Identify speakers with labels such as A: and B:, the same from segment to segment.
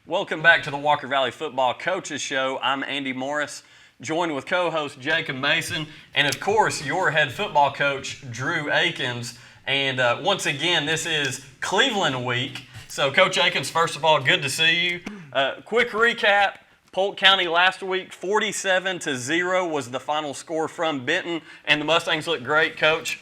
A: Welcome back to the Walker Valley Football Coaches Show. I'm Andy Morris, joined with co-host Jacob Mason, and of course, your head football coach, Drew Akins. And once again, this is Cleveland week. So, Coach Akins, first of all, good to see you. Quick recap. Polk County last week, 47-0 was the final score from Benton, and the Mustangs look great, Coach.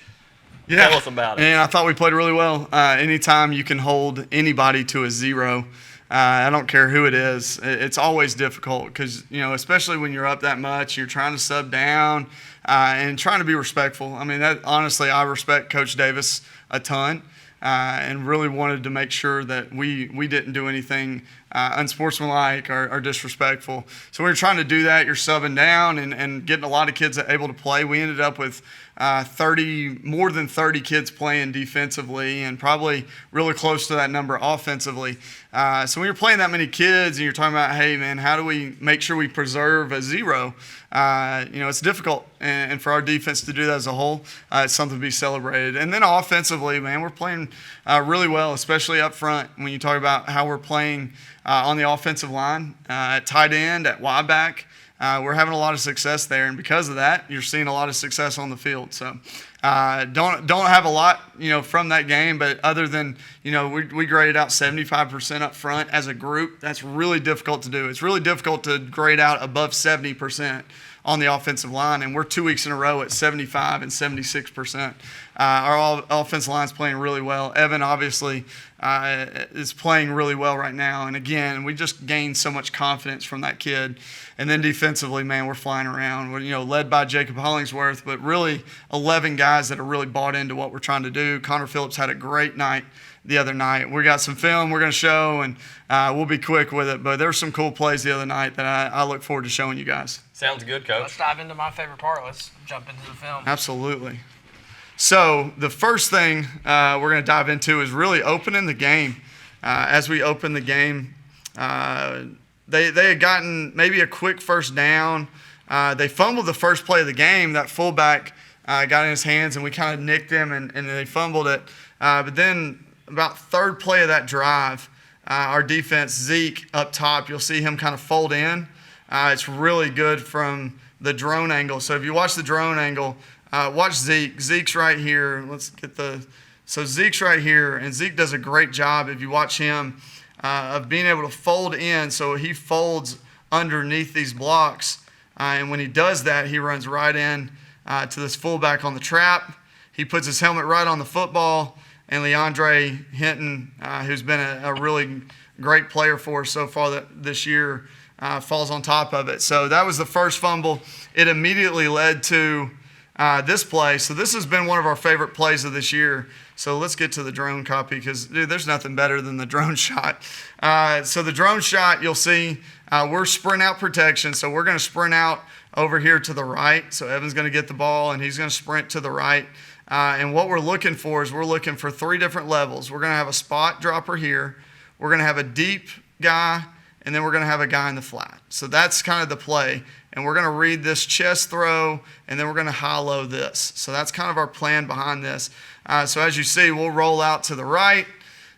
B: Yeah.
A: Tell us about it.
B: And I thought we played really well. Anytime you can hold anybody to a 0, I don't care who it is, it's always difficult because, especially when you're up that much, you're trying to sub down and trying to be respectful. I mean, honestly, I respect Coach Davis a ton and really wanted to make sure that we didn't do anything unsportsmanlike or disrespectful. So we were trying to do that. You're subbing down and getting a lot of kids able to play. We ended up with more than 30 kids playing defensively and probably really close to that number offensively. So when you're playing that many kids and you're talking about, hey, man, how do we make sure we preserve a 0? It's difficult. And for our defense to do that as a whole, it's something to be celebrated. And then offensively, man, we're playing really well, especially up front when you talk about how we're playing on the offensive line, at tight end, at wide back. We're having a lot of success there, and because of that, you're seeing a lot of success on the field. So don't have a lot, from that game, but other than, we graded out 75% up front as a group. That's really difficult to do. It's really difficult to grade out above 70% on the offensive line, and we're 2 weeks in a row at 75 and 76%. Our offensive line's playing really well. Evan, obviously, is playing really well right now, and again, we just gained so much confidence from that kid. And then defensively, man, we're flying around. We're, led by Jacob Hollingsworth, but really 11 guys that are really bought into what we're trying to do. Connor Phillips had a great night the other night. We got some film we're going to show, and we'll be quick with it. But there were some cool plays the other night that I look forward to showing you guys.
A: Sounds good, Coach.
C: Let's dive into my favorite part. Let's jump into the film.
B: Absolutely. So the first thing we're going to dive into is really opening the game. As we open the game, they had gotten maybe a quick first down. They fumbled the first play of the game. That fullback got in his hands, and we kind of nicked him, and they fumbled it. But then about third play of that drive, our defense, Zeke, up top, you'll see him kind of fold in. It's really good from the drone angle. So if you watch the drone angle, watch Zeke. Zeke's right here. So Zeke's right here, and Zeke does a great job if you watch him of being able to fold in. So he folds underneath these blocks, and when he does that, he runs right in to this fullback on the trap. He puts his helmet right on the football, and Leandre Hinton, who's been a really great player for us so far this year, falls on top of it. So that was the first fumble. It immediately led to this play. So this has been one of our favorite plays of this year. So let's get to the drone copy because, dude, there's nothing better than the drone shot. So the drone shot, you'll see we're sprint out protection. So we're going to sprint out over here to the right. So Evan's going to get the ball, and he's going to sprint to the right. And what we're looking for is we're looking for 3 different levels. We're going to have a spot dropper here. We're going to have a deep guy, and then we're going to have a guy in the flat. So that's kind of the play. And we're going to read this chest throw, and then we're going to high-low this. So that's kind of our plan behind this. So as you see, we'll roll out to the right,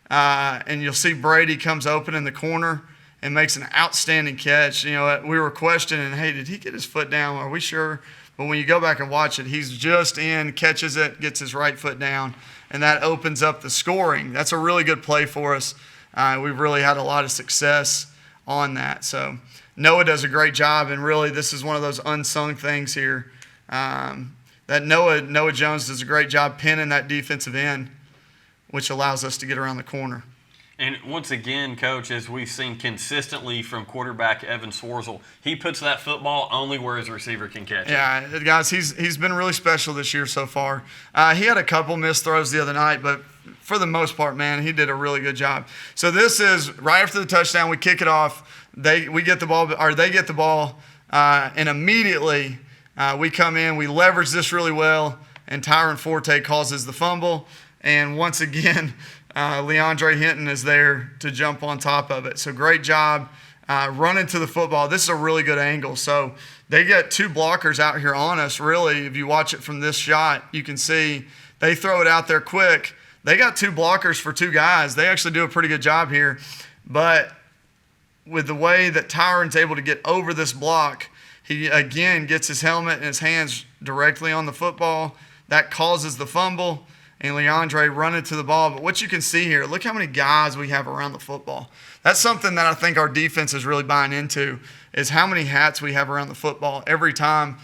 B: and you'll see Brady comes open in the corner and makes an outstanding catch. We were questioning, hey, did he get his foot down? Are we sure? But when you go back and watch it, he's just in, catches it, gets his right foot down, and that opens up the scoring. That's a really good play for us. We've really had a lot of success on that. So Noah does a great job, and really this is one of those unsung things here. That Noah Jones does a great job pinning that defensive end, which allows us to get around the corner.
A: And once again, Coach, as we've seen consistently from quarterback Evan Swarzel, he puts that football only where his receiver can catch it.
B: Yeah, guys, he's been really special this year so far. He had a couple missed throws the other night, but for the most part, man, he did a really good job. So this is right after the touchdown. We kick it off. They get the ball, and immediately we come in. We leverage this really well, and Tyron Forte causes the fumble. And once again, Leandre Hinton is there to jump on top of it. So great job running to the football. This is a really good angle. So they get 2 blockers out here on us, really. If you watch it from this shot, you can see they throw it out there quick. They got 2 blockers for 2 guys. They actually do a pretty good job here. But with the way that Tyron's able to get over this block, he again gets his helmet and his hands directly on the football. That causes the fumble, and Leandre running to the ball. But what you can see here, look how many guys we have around the football. That's something that I think our defense is really buying into, is how many hats we have around the football every time.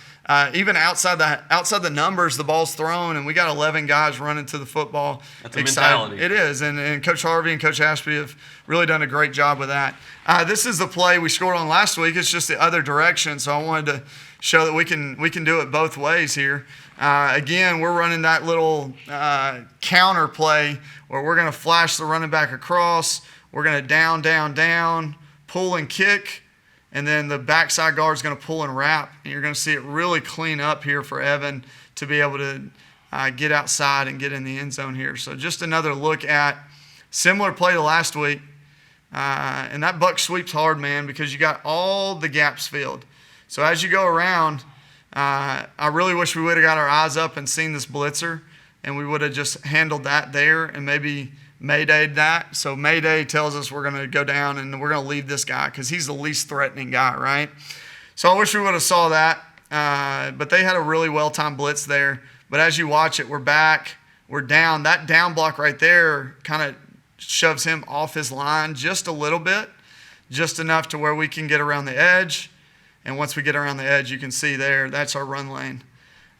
B: Even outside the numbers, the ball's thrown, and we got 11 guys running to the football.
A: That's a mentality.
B: It is, and Coach Harvey and Coach Ashby have really done a great job with that. This is the play we scored on last week. It's just the other direction, so I wanted to show that we can do it both ways here. Again, we're running that little counter play where we're going to flash the running back across. We're going to down, pull and kick. And then the backside guard is going to pull and wrap. And you're going to see it really clean up here for Evan to be able to get outside and get in the end zone here. So just another look at similar play to last week. And that buck sweep's hard, man, because you got all the gaps filled. So as you go around, I really wish we would have got our eyes up and seen this blitzer, and we would have just handled that there and maybe Maydayed that. So Mayday tells us we're going to go down and we're going to leave this guy because he's the least threatening guy, right? So I wish we would have saw that, but they had a really well-timed blitz there. But as you watch it, we're back, we're down. That down block right there kind of shoves him off his line just a little bit, just enough to where we can get around the edge. And once we get around the edge, you can see there, that's our run lane.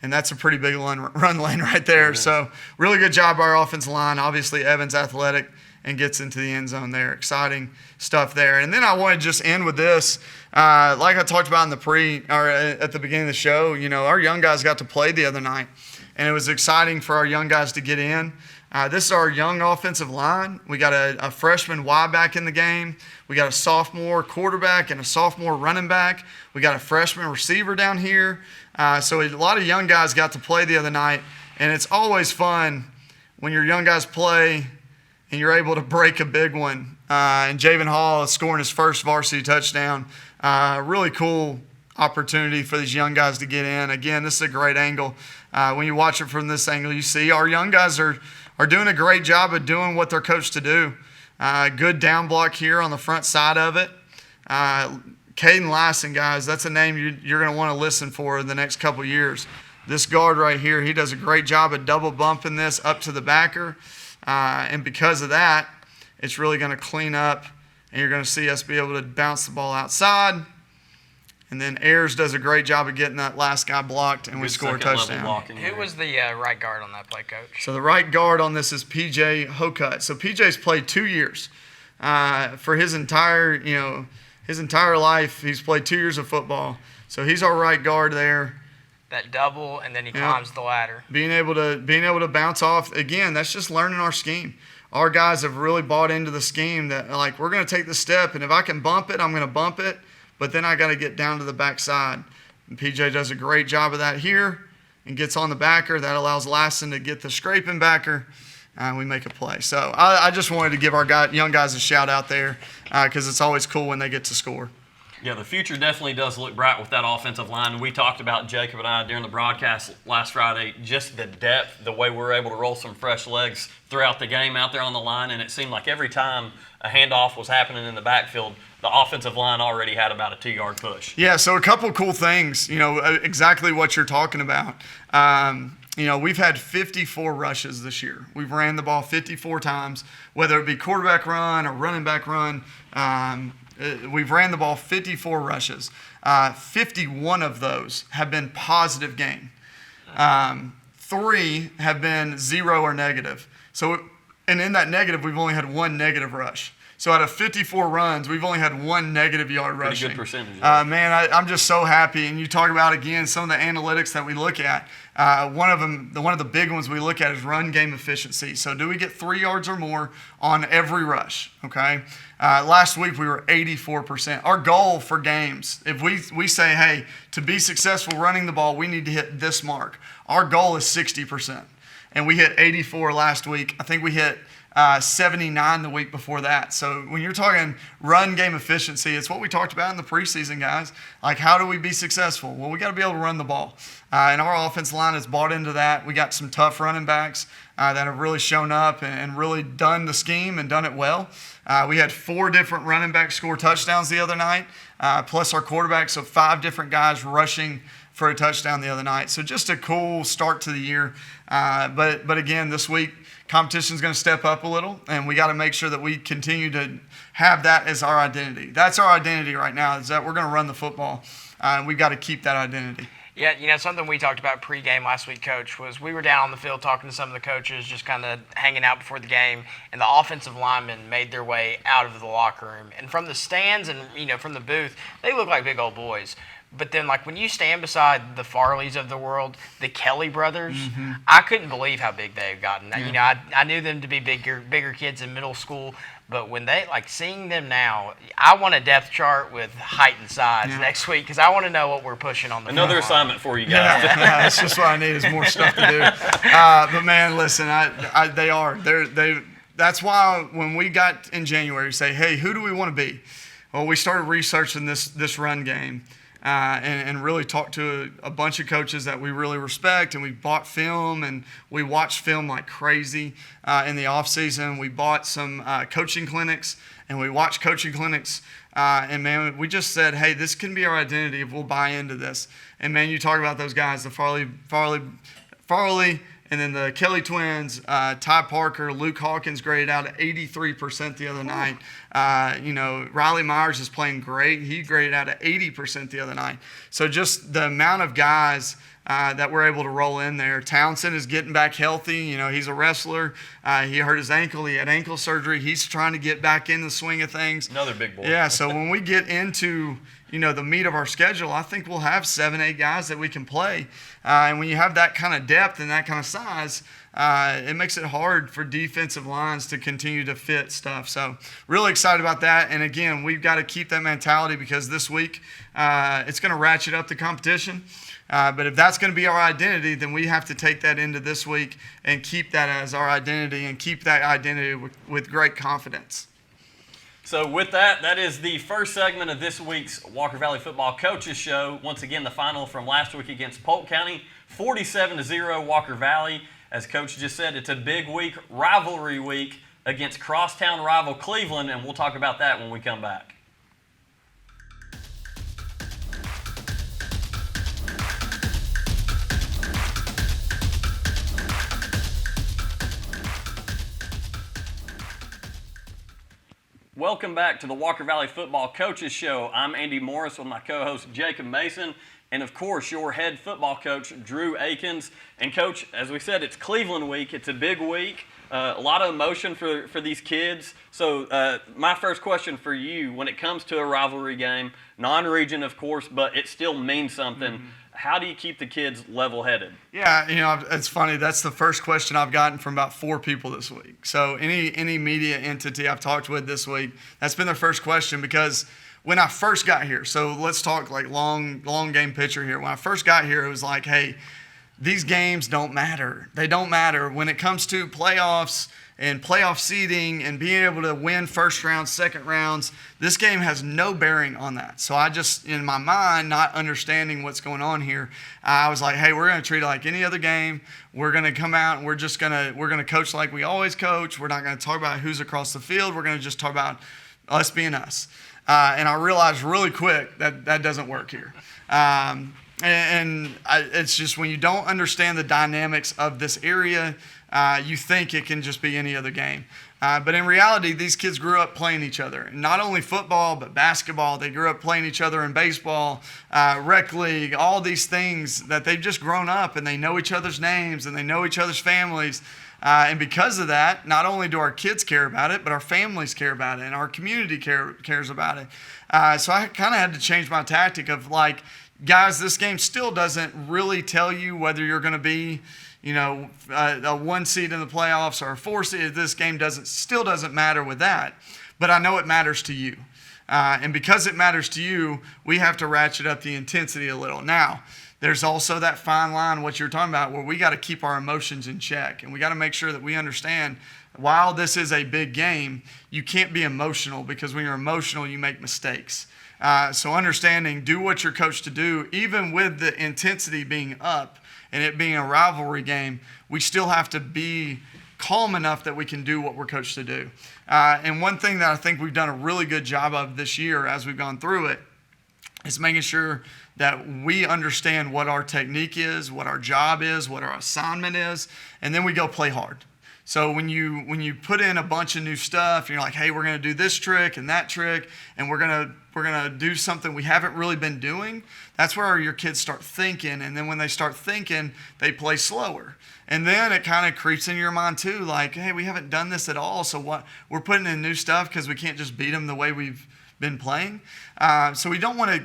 B: And that's a pretty big run lane right there. So really good job by our offensive line. Obviously, Evan's athletic and gets into the end zone there. Exciting stuff there. And then I want to just end with this. Like I talked about in at the beginning of the show, you know, our young guys got to play the other night. And it was exciting for our young guys to get in. This is our young offensive line. We got a freshman Y back in the game. We got a sophomore quarterback and a sophomore running back. We got a freshman receiver down here. So a lot of young guys got to play the other night. And it's always fun when your young guys play and you're able to break a big one. And Javen Hall is scoring his first varsity touchdown. Really cool opportunity for these young guys to get in. Again, this is a great angle. When you watch it from this angle, you see our young guys are doing a great job of doing what they're coached to do. Good down block here on the front side of it. Caden Lassen, guys, that's a name you're going to want to listen for in the next couple years. This guard right here, he does a great job of double bumping this up to the backer. And because of that, it's really going to clean up, and you're going to see us be able to bounce the ball outside. And then Ayers does a great job of getting that last guy blocked, and we score a touchdown.
C: Who was the right guard on that play, Coach?
B: So the right guard on this is P.J. Hokut. So P.J.'s played 2 years. For his entire life, he's played 2 years of football. So he's our right guard there.
C: That double, and then he climbs the ladder.
B: Being able to bounce off, again, that's just learning our scheme. Our guys have really bought into the scheme that, like, we're going to take the step, and if I can bump it, I'm going to bump it. But then I got to get down to the backside. And PJ does a great job of that here and gets on the backer. That allows Lassen to get the scraping backer, and we make a play. So I just wanted to give our young guys a shout out there because it's always cool when they get to score.
A: Yeah, the future definitely does look bright with that offensive line. We talked about, Jacob and I, during the broadcast last Friday, just the depth, the way we're able to roll some fresh legs throughout the game out there on the line, and it seemed like every time a handoff was happening in the backfield, the offensive line already had about a 2-yard push.
B: Yeah, so a couple cool things, exactly what you're talking about. We've had 54 rushes this year. We've ran the ball 54 times, whether it be quarterback run or running back run. We've ran the ball 54 rushes. 51 of those have been positive gain. 3 have been 0 or negative. And in that negative, we've only had 1 negative rush. So out of 54 runs, we've only had 1 negative yard rushing.
A: Pretty good percentage.
B: Man, I'm just so happy. And you talk about, again, some of the analytics that we look at. One of the big ones we look at is run game efficiency. So do we get 3 yards or more on every rush? Okay. Last week we were 84%. Our goal for games, if we say, hey, to be successful running the ball, we need to hit this mark. Our goal is 60%. And we hit 84 last week. I think we hit 79 the week before that. So when you're talking run game efficiency, it's what we talked about in the preseason, guys. Like, how do we be successful? Well, we got to be able to run the ball. And our offensive line has bought into that. We got some tough running backs. that have really shown up and really done the scheme and done it well. We had 4 different running backs score touchdowns the other night, plus our quarterback, so 5 different guys rushing for a touchdown the other night. So just a cool start to the year. But again, this week, competition's going to step up a little, and we got to make sure that we continue to have that as our identity. That's our identity right now, is that we're going to run the football, and we've got to keep that identity.
C: Yeah, something we talked about pregame last week, Coach, was we were down on the field talking to some of the coaches, just kind of hanging out before the game, and the offensive linemen made their way out of the locker room. And from the stands and, from the booth, they look like big old boys. But then, when you stand beside the Farleys of the world, the Kelly brothers, I couldn't believe how big they've gotten. Yeah. I knew them to be bigger kids in middle school, but when they, seeing them now, I want a depth chart with height and size next week because I want to know what we're pushing on the
A: Another assignment for you guys.
B: Yeah, that's just what I need is more stuff to do. But, man, listen, they are. That's why when we got in January, say, hey, who do we want to be? Well, we started researching this run game. And really talked to a bunch of coaches that we really respect, and we bought film, and we watched film like crazy in the off season. We bought some coaching clinics, and we watched coaching clinics, and man, we just said, hey, this can be our identity if we'll buy into this. And man, you talk about those guys, the Farley, and then the Kelly twins, Ty Parker, Luke Hawkins graded out at 83% the other night. Riley Myers is playing great. He graded out at 80% the other night. So just the amount of guys that we're able to roll in there. Townsend is getting back healthy. He's a wrestler. He hurt his ankle. He had ankle surgery. He's trying to get back in the swing of things.
A: Another big boy.
B: Yeah, so when we get into the meat of our schedule, I think we'll have 7, 8 guys that we can play. And when you have that kind of depth and that kind of size, it makes it hard for defensive lines to continue to fit stuff. So really excited about that. And again, we've got to keep that mentality because this week it's going to ratchet up the competition. But if that's going to be our identity, then we have to take that into this week and keep that as our identity and keep that identity with great confidence.
A: So with that is the first segment of this week's Walker Valley Football Coaches Show. Once again, the final from last week against Polk County, 47-0 Walker Valley. As Coach just said, it's a big week, rivalry week against crosstown rival Cleveland, and we'll talk about that when we come back. Welcome back to the Walker Valley Football Coaches Show. I'm Andy Morris with my co-host Jacob Mason, and of course your head football coach Drew Akins. And Coach, as we said, it's Cleveland week. It's a big week. A lot of emotion for these kids. So my first question for you, when it comes to a rivalry game, non-region of course, but it still means something. Mm-hmm. How do you keep the kids level-headed?
B: Yeah, it's funny. That's the first question I've gotten from about 4 people this week. So any media entity I've talked with this week, that's been their first question because when I first got here, so let's talk long game picture here. When I first got here, it was like, hey, these games don't matter. They don't matter. When it comes to playoffs and playoff seeding and being able to win first rounds, second rounds, this game has no bearing on that. So I just, in my mind, not understanding what's going on here, I was like, hey, we're going to treat it like any other game. We're going to come out and we're going to coach like we always coach. We're not going to talk about who's across the field. We're going to just talk about us being us. And I realized really quick that doesn't work here. It's just when you don't understand the dynamics of this area, you think it can just be any other game. But in reality, these kids grew up playing each other. Not only football, but basketball. They grew up playing each other in baseball, rec league, all these things that they've just grown up and they know each other's names and they know each other's families. And because of that, not only do our kids care about it, but our families care about it and our community cares about it. So I kind of had to change my tactic of guys, this game still doesn't really tell you whether you're going to be, a 1 seed in the playoffs or a 4 seed. This game still doesn't matter with that. But I know it matters to you. And because it matters to you, we have to ratchet up the intensity a little. Now, there's also that fine line, what you're talking about, where we got to keep our emotions in check. And we got to make sure that we understand, while this is a big game, you can't be emotional because when you're emotional, you make mistakes. So understanding, do what you're coached to do, even with the intensity being up and it being a rivalry game, we still have to be calm enough that we can do what we're coached to do. And one thing that I think we've done a really good job of this year as we've gone through it is making sure that we understand what our technique is, what our job is, what our assignment is, and then we go play hard. So when you put in a bunch of new stuff, you're like, hey, we're going to do this trick and that trick, and we're gonna do something we haven't really been doing. That's where your kids start thinking, and then when they start thinking, they play slower. And then it kind of creeps in your mind too, like, hey, we haven't done this at all, so what? We're putting in new stuff because we can't just beat them the way we've been playing. So we don't want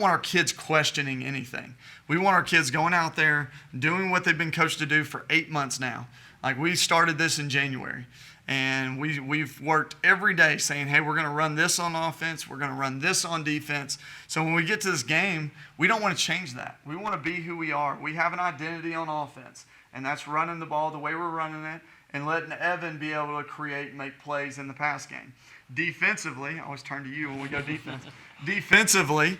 B: our kids questioning anything. We want our kids going out there doing what they've been coached to do for 8 months now. Like, we started this in January, and we've worked every day saying, hey, we're going to run this on offense, we're going to run this on defense. So when we get to this game, we don't want to change that. We want to be who we are. We have an identity on offense, and that's running the ball the way we're running it and letting Evan be able to create and make plays in the pass game. Defensively, I always turn to you when we go defense. Defensively,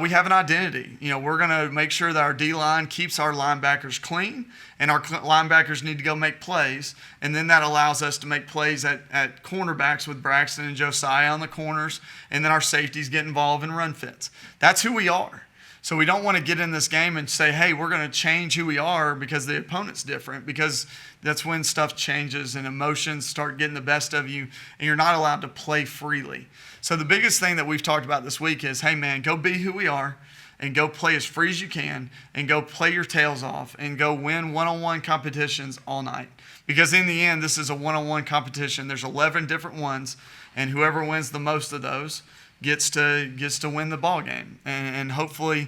B: we have an identity. We're going to make sure that our D-line keeps our linebackers clean, and our linebackers need to go make plays, and then that allows us to make plays at cornerbacks with Braxton and Josiah on the corners, and then our safeties get involved in run fits. That's who we are. So we don't want to get in this game and say, hey, we're going to change who we are because the opponent's different, because that's when stuff changes and emotions start getting the best of you, and you're not allowed to play freely. So the biggest thing that we've talked about this week is, hey, man, go be who we are and go play as free as you can and go play your tails off and go win one-on-one competitions all night. Because in the end, this is a one-on-one competition. There's 11 different ones, and whoever wins the most of those gets to win the ball game. And hopefully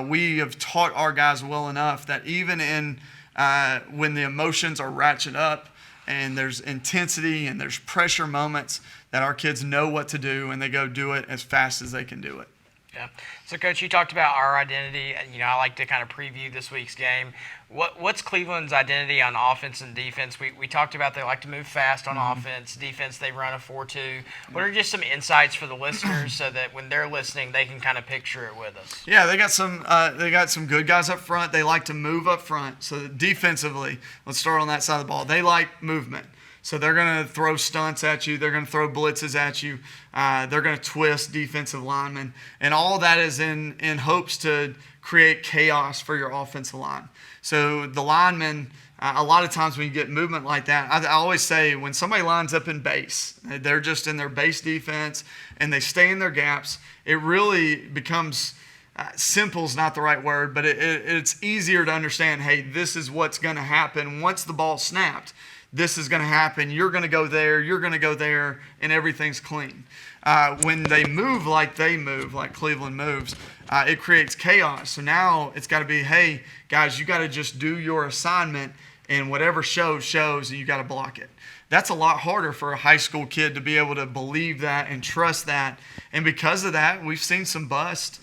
B: we have taught our guys well enough that even in when the emotions are ratcheted up and there's intensity and there's pressure moments, that our kids know what to do and they go do it as fast as they can do it.
C: Yeah. So, Coach, you talked about our identity. I like to kind of preview this week's game. What's Cleveland's identity on offense and defense? We talked about they like to move fast on offense. Defense, they run a 4-2. What are just some insights for the listeners so that when they're listening, they can kind of picture it with us?
B: Yeah, they got some good guys up front. They like to move up front. So defensively, let's start on that side of the ball. They like movement. So they're going to throw stunts at you. They're going to throw blitzes at you. They're going to twist defensive linemen. And all that is in hopes to create chaos for your offensive line. So the linemen, a lot of times when you get movement like that, I always say when somebody lines up in base, they're just in their base defense and they stay in their gaps, it really becomes simple is not the right word, but it's easier to understand, hey, this is what's going to happen once the ball's snapped. This is going to happen. You're going to go there. You're going to go there, and everything's clean. When they move like Cleveland moves, it creates chaos. So now it's got to be, hey, guys, you got to just do your assignment, and whatever shows, and you got to block it. That's a lot harder for a high school kid to be able to believe that and trust that. And because of that, we've seen some bust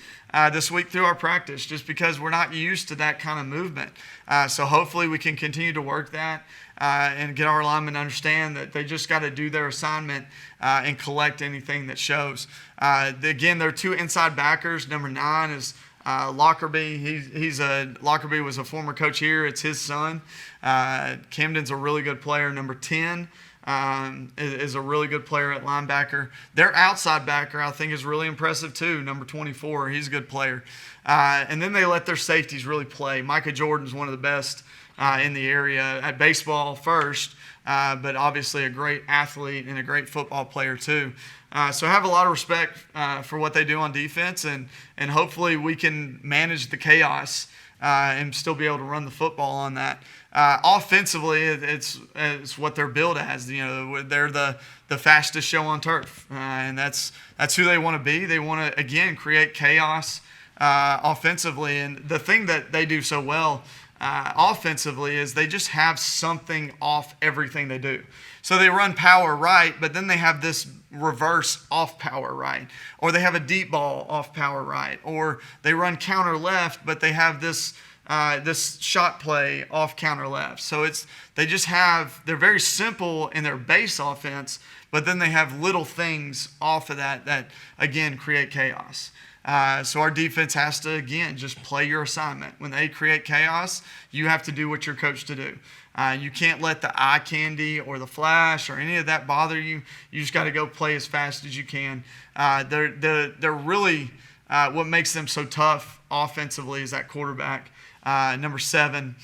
B: this week through our practice just because we're not used to that kind of movement. So hopefully we can continue to work that and get our linemen to understand that they just got to do their assignment and collect anything that shows. Again, there are two inside backers. Number 9 is Lockerbie. Lockerbie was a former coach here. It's his son. Camden's a really good player. Number 10 is a really good player at linebacker. Their outside backer, I think, is really impressive too. Number 24, he's a good player. And then they let their safeties really play. Micah Jordan's one of the best in the area at baseball first, but obviously a great athlete and a great football player too. So I have a lot of respect for what they do on defense, and hopefully we can manage the chaos and still be able to run the football on that. Offensively, it's what they're billed as. They're the fastest show on turf, and that's who they want to be. They want to, again, create chaos offensively. And the thing that they do so well offensively is they just have something off everything they do. So they run power right, but then they have this reverse off power right, or they have a deep ball off power right, or they run counter left, but they have this shot play off counter left. So they're very simple in their base offense, but then they have little things off of that again create chaos. So our defense has to, again, just play your assignment. When they create chaos, you have to do what you're coached to do. You can't let the eye candy or the flash or any of that bother you. You just got to go play as fast as you can. They're really what makes them so tough offensively is that quarterback. Number 7,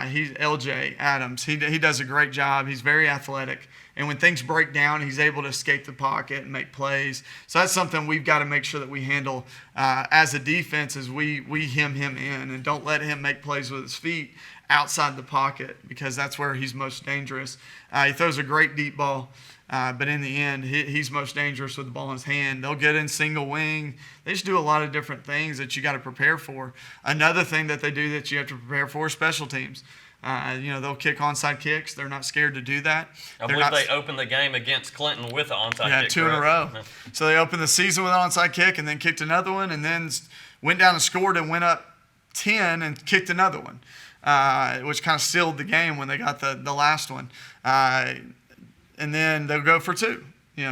B: he's LJ Adams. He does a great job. He's very athletic. And when things break down, he's able to escape the pocket and make plays. So that's something we've got to make sure that we handle as a defense is we hem him in and don't let him make plays with his feet outside the pocket because that's where he's most dangerous. He throws a great deep ball, but in the end, he's most dangerous with the ball in his hand. They'll get in single wing. They just do a lot of different things that you got to prepare for. Another thing that they do that you have to prepare for is special teams. They'll kick onside kicks. They're not scared to do that.
A: I believe they opened the game against Clinton with an onside kick.
B: Yeah, 2 in a row.
A: Yeah.
B: So they opened the season with an onside kick and then kicked another one and then went down and scored and went up 10 and kicked another one, which kind of sealed the game when they got the last one. And then they'll go for 2.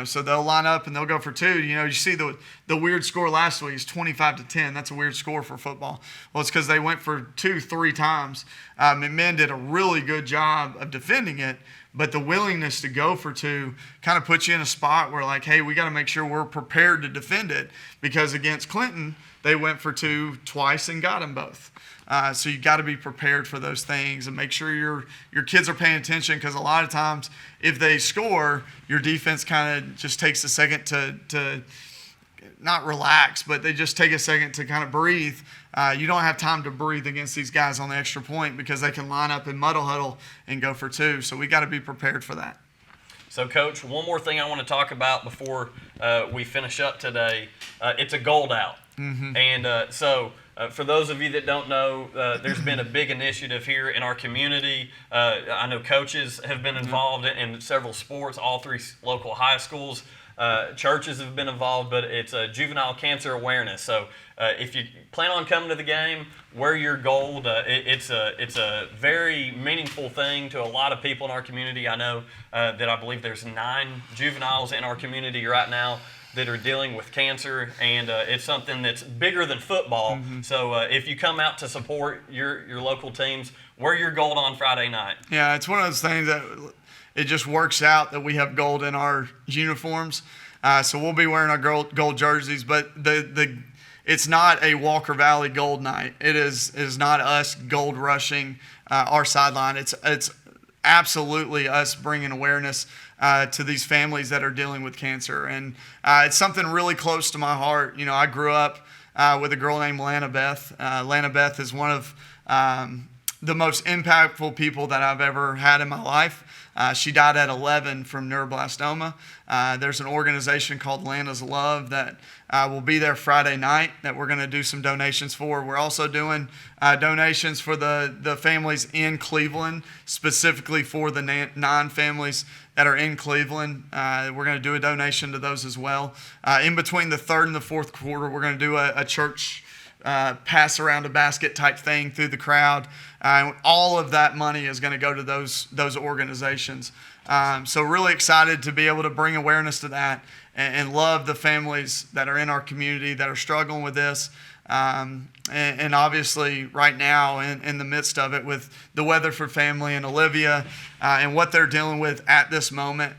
B: So they'll line up and they'll go for 2. You see the weird score last week is 25-10. That's a weird score for football. Well, it's because they went for 2 3 times. Men did a really good job of defending it, but the willingness to go for 2 kind of puts you in a spot where like, hey, we got to make sure we're prepared to defend it because against Clinton, they went for 2 twice and got them both. So you got to be prepared for those things and make sure your kids are paying attention because a lot of times if they score, your defense kind of just takes a second to not relax, but they just take a second to kind of breathe. You don't have time to breathe against these guys on the extra point because they can line up in muddle huddle and go for 2. So we got to be prepared for that.
A: So, Coach, one more thing I want to talk about before we finish up today. It's a gold out. Mm-hmm. And for those of you that don't know, there's been a big initiative here in our community. I know coaches have been involved in several sports, all 3 local high schools. Churches have been involved, but it's juvenile cancer awareness. So if you plan on coming to the game, wear your gold. It's a very meaningful thing to a lot of people in our community. I know that I believe there's 9 juveniles in our community right now that are dealing with cancer, and it's something that's bigger than football. Mm-hmm. So if you come out to support your local teams, wear your gold on Friday night.
B: Yeah, it's one of those things that it just works out that we have gold in our uniforms. So we'll be wearing our gold jerseys, but it's not a Walker Valley gold night. It is not us gold rushing our sideline. It's absolutely us bringing awareness to these families that are dealing with cancer. And it's something really close to my heart. I grew up with a girl named Lana Beth. Lana Beth is one of the most impactful people that I've ever had in my life. She died at 11 from neuroblastoma. There's an organization called Lana's Love that will be there Friday night that we're going to do some donations for. We're also doing donations for the families in Cleveland, specifically for the 9 families that are in Cleveland. We're going to do a donation to those as well. In between the 3rd and the 4th quarter, we're going to do a church pass around a basket type thing through the crowd. All of that money is going to go to those organizations. So really excited to be able to bring awareness to that and love the families that are in our community that are struggling with this. And obviously right now in the midst of it with the Weatherford family and Olivia and what they're dealing with at this moment.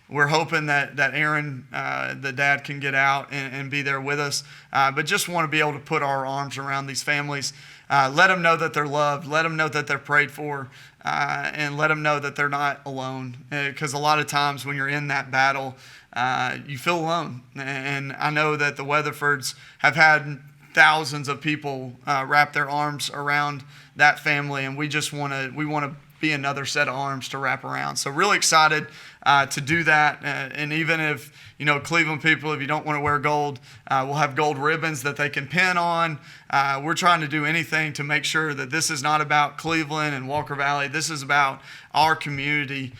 B: We're hoping that Aaron, the dad, can get out and be there with us. But just want to be able to put our arms around these families. Let them know that they're loved. Let them know that they're prayed for. And let them know that they're not alone. Because a lot of times when you're in that battle, you feel alone. And I know that the Weatherfords have had thousands of people wrap their arms around that family. And we want to be another set of arms to wrap around. So really excited to do that. And even if, Cleveland people, if you don't want to wear gold, we'll have gold ribbons that they can pin on. We're trying to do anything to make sure that this is not about Cleveland and Walker Valley. This is about our community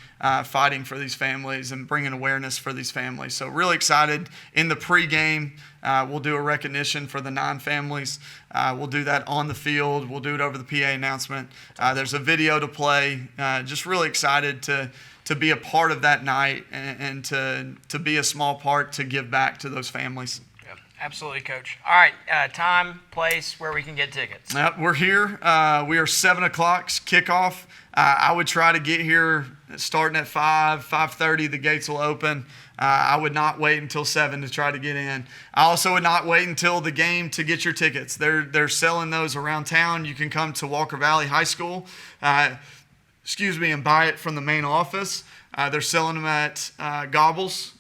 B: fighting for these families and bringing awareness for these families. So really excited. In the pregame, we'll do a recognition for the 9 families. We'll do that on the field. We'll do it over the PA announcement. There's a video to play. Just really excited to be a part of that night and to be a small part to give back to those families.
C: Yeah. Absolutely, Coach. All right, time, place, where we can get tickets.
B: We're here. We are 7 o'clock kickoff. I would try to get here starting at 5:30. The gates will open. I would not wait until 7 to try to get in. I also would not wait until the game to get your tickets. They're selling those around town. You can come to Walker Valley High School, and buy it from the main office. They're selling them at Gobbles.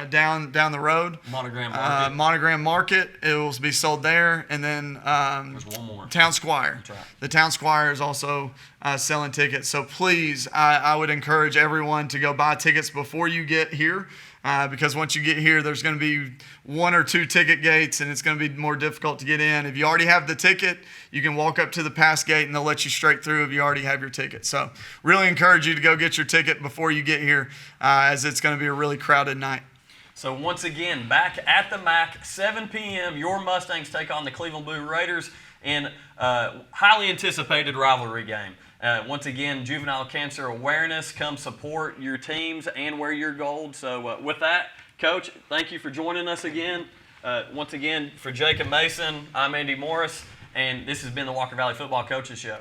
B: Down the road.
A: Monogram Market.
B: Monogram Market. It will be sold there. And then
A: There's one more.
B: Town Squire.
A: That's right.
B: The Town Squire is also selling tickets. So please, I would encourage everyone to go buy tickets before you get here. Because once you get here, there's going to be 1 or 2 ticket gates, and it's going to be more difficult to get in. If you already have the ticket, you can walk up to the pass gate, and they'll let you straight through if you already have your ticket. So really encourage you to go get your ticket before you get here, as it's going to be a really crowded night.
A: So once again, back at the MAC, 7 p.m., your Mustangs take on the Cleveland Blue Raiders in a highly anticipated rivalry game. Once again, juvenile cancer awareness. Come support your teams and wear your gold. So with that, Coach, thank you for joining us again. Once again, for Jacob Mason, I'm Andy Morris, and this has been the Walker Valley Football Coaches Show.